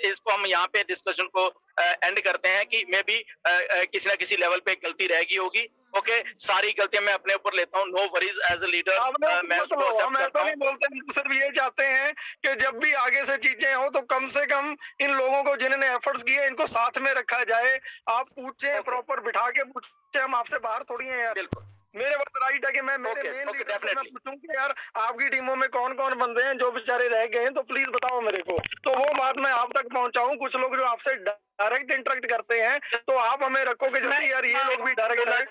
इसको हम यहाँ पे डिस्कशन को एंड करते हैं कि मे भी किसी ना किसी लेवल पे गलती रहेगी होगी। ओके सारी गलतियां मैं अपने ऊपर लेता हूँ, no worries as a leader मैं उसको हम ऐसा नहीं बोलते, सिर्फ ये चाहते हैं कि जब भी आगे से चीजें हो तो कम से कम इन लोगों को जिन्होंने एफर्ट्स किए इनको साथ में रखा जाए। आप पूछे प्रॉपर बिठा के पूछे, हम आपसे बाहर थोड़ी हैं यार। बिल्कुल मेरे बात राइट है कि मैं मेरे मेन लीडर से मैं पूछूं कि यार आपकी टीमों में कौन कौन बंदे हैं जो बेचारे रह गए हैं, तो प्लीज बताओ मेरे को, तो वो बात मैं आप तक पहुंचाऊं। कुछ लोग जो आपसे डायरेक्ट इंटरेक्ट करते हैं, तो आप हमें रखो कि जैसे यार ये लोग भी डायरेक्ट,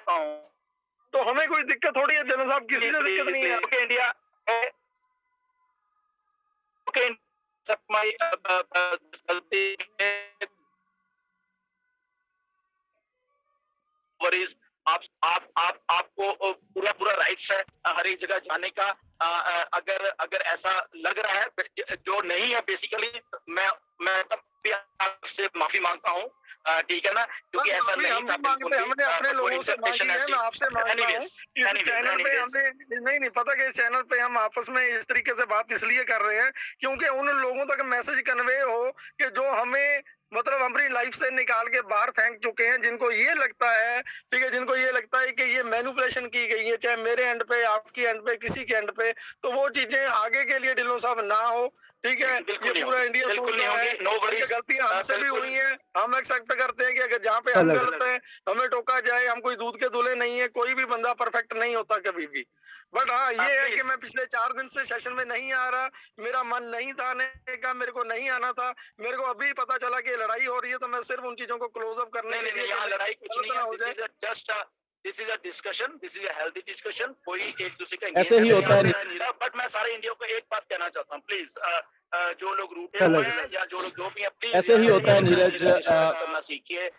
तो हमें कोई दिक्कत थोड़ी है जनरल साहब, किसी से दिक्कत नहीं है। ओके इंडिया ओके सब माय गलती वरीज आपको पूरा राइट्स है हर एक जगह जाने का। अगर ऐसा लग रहा है जो नहीं है बेसिकली, मैं तब भी आपसे माफी मांगता हूँ, ठीक है ना, क्योंकि ऐसा नहीं था बिल्कुल। हमने अपने लोगों से मांगी है, मैं आपसे मांगता हूँ। इस चैनल पे हमने नहीं पता कि इस चैनल पे हम आपस में इस तरीके से बात इसलिए कर रहे हैं क्योंकि उन लोगों तक मैसेज कन्वे हो कि जो हमें मतलब अपनी लाइफ से निकाल के बाहर फेंक चुके हैं, जिनको ये लगता है, ठीक है, जिनको ये लगता है कि ये मैनिपुलेशन की गई है, चाहे मेरे एंड पे, आपकी एंड पे, किसी के एंड पे, तो वो चीजें आगे के लिए ढिल्लों साहब ना हो, ठीक है। ये पूरा इंडिया गलतियां हमसे भी हुई हैं, हम एक्सेप्ट करते हैं कि अगर जहाँ पे हम गलत हैं हमें टोका जाए, हम कोई दूध के दूल्हे नहीं है, कोई भी बंदा परफेक्ट नहीं होता कभी भी। बट हाँ ये है कि मैं पिछले 4 दिन से सेशन में नहीं आ रहा, मेरा मन नहीं था आने का, मेरे को नहीं आना था, मेरे को अभी पता चला कि लड़ाई हो रही है, तो मैं सिर्फ उन चीजों को क्लोज अप करने के लिए, यहाँ लड़ाई कुछ नहीं है, just this is a discussion, this is a healthy discussion, कोई एक दूसरे का ऐसे ही होता है। बट मैं सारे इंडिया को एक बात कहना चाहता हूँ, प्लीज जो लोग रूठे हुए हैं या जो लोग जो भी हैं, प्लीज ऐसे ही होता है नीरज, करना सीखिए,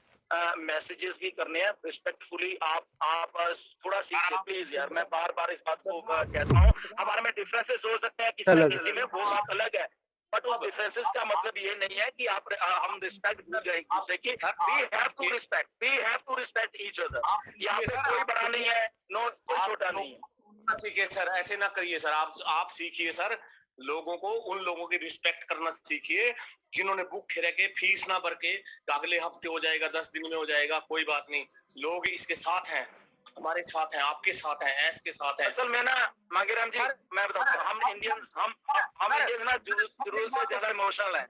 मैसेजेस भी करने हैं रिस्पेक्टफुली, आप थोड़ा सीखिए प्लीज यार। मैं बार बार इस बात को कहता हूँ, हमारे में डिफरेंसेस हो सकते हैं किसी न किसी में, वो बात अलग है, बट उस डिफरेंसेस का मतलब ये नहीं है कि हम रिस्पेक्ट भूल जाए एक दूसरे की। We have to respect each other. यहाँ पे कोई बड़ा नहीं है, नो कोई छोटा नहीं है। सीखिए सर, ऐसे ना करिए सर, आप सीखिए सर, लोगों को, उन लोगों की रिस्पेक्ट करना सीखिए जिन्होंने भूखे रह के फीस ना भर के अगले हफ्ते हो जाएगा, 10 दिन में हो जाएगा, कोई बात नहीं, लोग इसके साथ हैं, हमारे साथ हैं, आपके साथ हैं, ऐश के साथ हैं। असल में ना मांगेराम जी, मैं बताता हूँ, हम इंडियंस ना जरूर से ज्यादा इमोशनल हैं।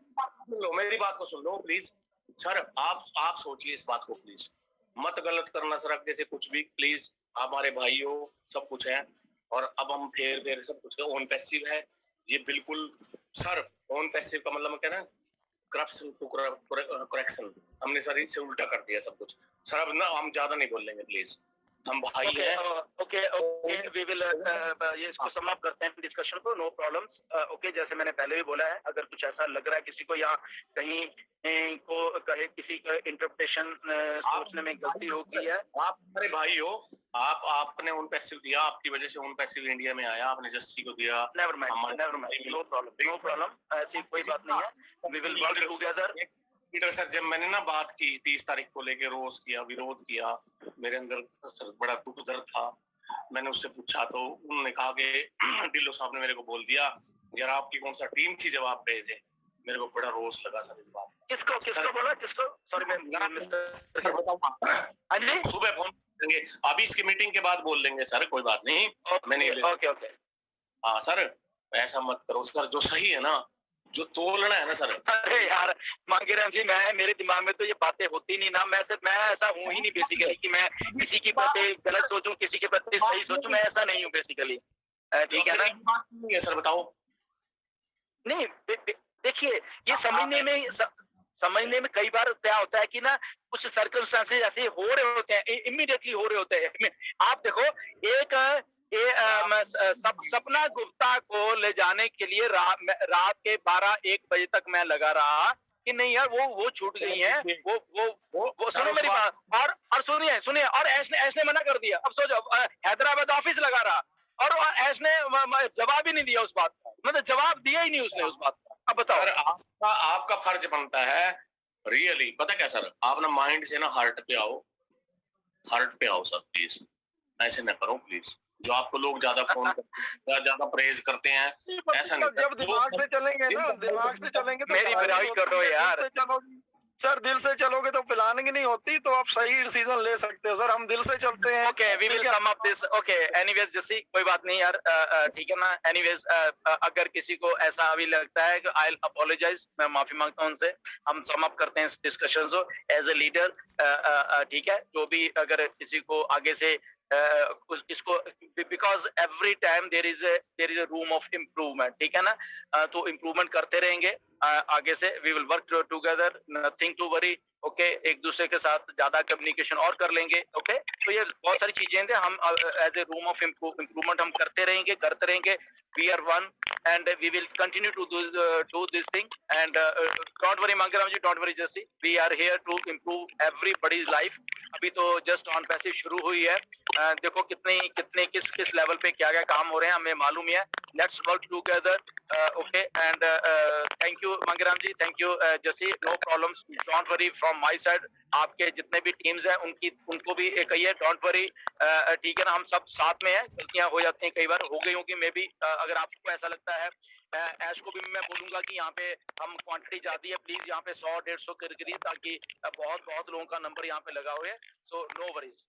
मेरी बात को सुन लो प्लीज सर, आप सोचिए इस बात को प्लीज, मत गलत करना सर आगे से कुछ भी प्लीज। हमारे भाई हो, सब कुछ है, और अब हम फेर सब कुछ ऑन पैसिव है, ये बिल्कुल सर ऑन पैसिव का मतलब कह रहे हैं करप्शन टू करेक्शन, हमने सर इससे उल्टा कर दिया सब कुछ सर। अब ना हम ज्यादा नहीं बोलेंगे प्लीज, हम भाई हैं। ओके वी विल ये इसको समाप्त करते हैं डिस्कशन को, नो प्रॉब्लम्स। ओके, जैसे मैंने पहले भी बोला है, अगर कुछ ऐसा लग रहा है किसी को यहाँ कहीं को कहे किसी का इंटरप्रिटेशन सोचने में गलती हो गई है, आप हमारे भाई हो, आपने उन पैसिव दिया, आपकी वजह से उन पैसिव इंडिया में आया, आपने जस्टिस को दिया, नेवर माइंड, नो प्रॉब्लम, ऐसी कोई बात नहीं है, we will work together. Peter sir, जब मैंने ना बात की 30 तारीख को लेके रोज किया, विरोध किया, मेरे अंदर सर बड़ा दुख दर्द था, मैंने उससे पूछा तो उन्होंने कहा कि डिल्लो साहब ने मेरे को बोल दिया यार आपकी कौन सा टीम थी जब आप गए थे। मेरे को बड़ा रोष लगा सर इस बात। किसको बोला, किसको? सॉरी मैं मिस्टर सुबह फोन करेंगे, अभी इसकी मीटिंग के बाद बोल देंगे सर, कोई बात नहीं। मैंने ओके हाँ सर, ऐसा मत करो सर, जो सही है ना, जो तोलना है ना सर। अरे यार मांगेराम जी, मेरे दिमाग में तो ये बातें होती नहीं ना, मैं ऐसा हूँ ही नहीं बेसिकली कि मैं किसी की बातें गलत सोचूं, किसी के प्रति सही सोचूं, मैं ऐसा नहीं हूँ बेसिकली, ठीक है ना सर? बताओ। नहीं देखिए, ये समझने में कई बार क्या होता है कि ना कुछ सर्कमस्टेंसेस ऐसे हो रहे होते हैं, इमीडिएटली हो रहे होते हैं। आप देखो, एक सपना गुप्ता को ले जाने के लिए रात के 12-1 बजे तक मैं लगा रहा कि नहीं यार वो छूट गई है, वो सुनो मेरी बात, और सुनिए, और ऐश ने मना कर दिया। अब सोचो, हैदराबाद ऑफिस लगा रहा और ऐश ने जवाब ही नहीं दिया उस बात का, मतलब जवाब दिया ही नहीं उसने उस बात का। अब बताओ, आपका फर्ज बनता है रियली, पता क्या सर, आप ना माइंड से ना हार्ट पे आओ सर, प्लीज ऐसे ना करो प्लीज। जो आपको लोग ज्यादा फोन ज्यादा प्रेज करते हैं, ऐसा नहीं। जब दिमाग से चलेंगे ना, दिमाग से चलेंगे तो मेरी बुराई करो यार सर, दिल से चलोगे तो प्लानिंग नहीं होती, तो आप सही डिसीजन ले सकते हो सर, हम दिल से चलते हैं। Okay, we will sum up this. Okay, anyways जैसी कोई बात नहीं यार, ठीक है ना। एनीवेज अगर किसी को ऐसा अभी लगता है कि आई विल अपोलोजाइज, मैं माफी मांगता हूं उनसे। हम सम अप करते हैं इस डिस्कशन को एज ए लीडर, ठीक है। जो भी अगर किसी को आगे से इसको, because every time there is a room of improvement, ठीक है ना। तो इम्प्रूवमेंट करते रहेंगे आगे से। We will work together, nothing to worry. Okay, एक दूसरे के साथ ज्यादा कम्युनिकेशन और कर लेंगे। ओके, तो ये बहुत सारी चीजें थे, हम as a room of improvement हम करते रहेंगे। We are one and we will continue to do this thing, and don't worry Mangaram ji, don't worry Jesse, we are here to improve everybody's life. अभी तो just on passive शुरू हुई है, देखो कितने किस लेवल पे क्या काम हो रहे हैं हमें मालूम है। Let's work together, okay, and thank you Mangaram ji, thank you Jesse, no problems, don't worry from my side. आपके जितने भी टीम्स हैं उनको भी कहिए डोंट वरी, ठीक है ना। हम सब साथ में हैं, गलतियां हो जाती हैं, कई बार हो गई होगी मे बी। अगर आपको ऐसा लगता है, ऐश को भी मैं बोलूंगा कि यहाँ पे हम क्वांटिटी ज्यादा है, प्लीज यहाँ पे 100-150 कर करिए, ताकि बहुत लोगों का नंबर यहाँ पे लगा हुआ है। So no worries.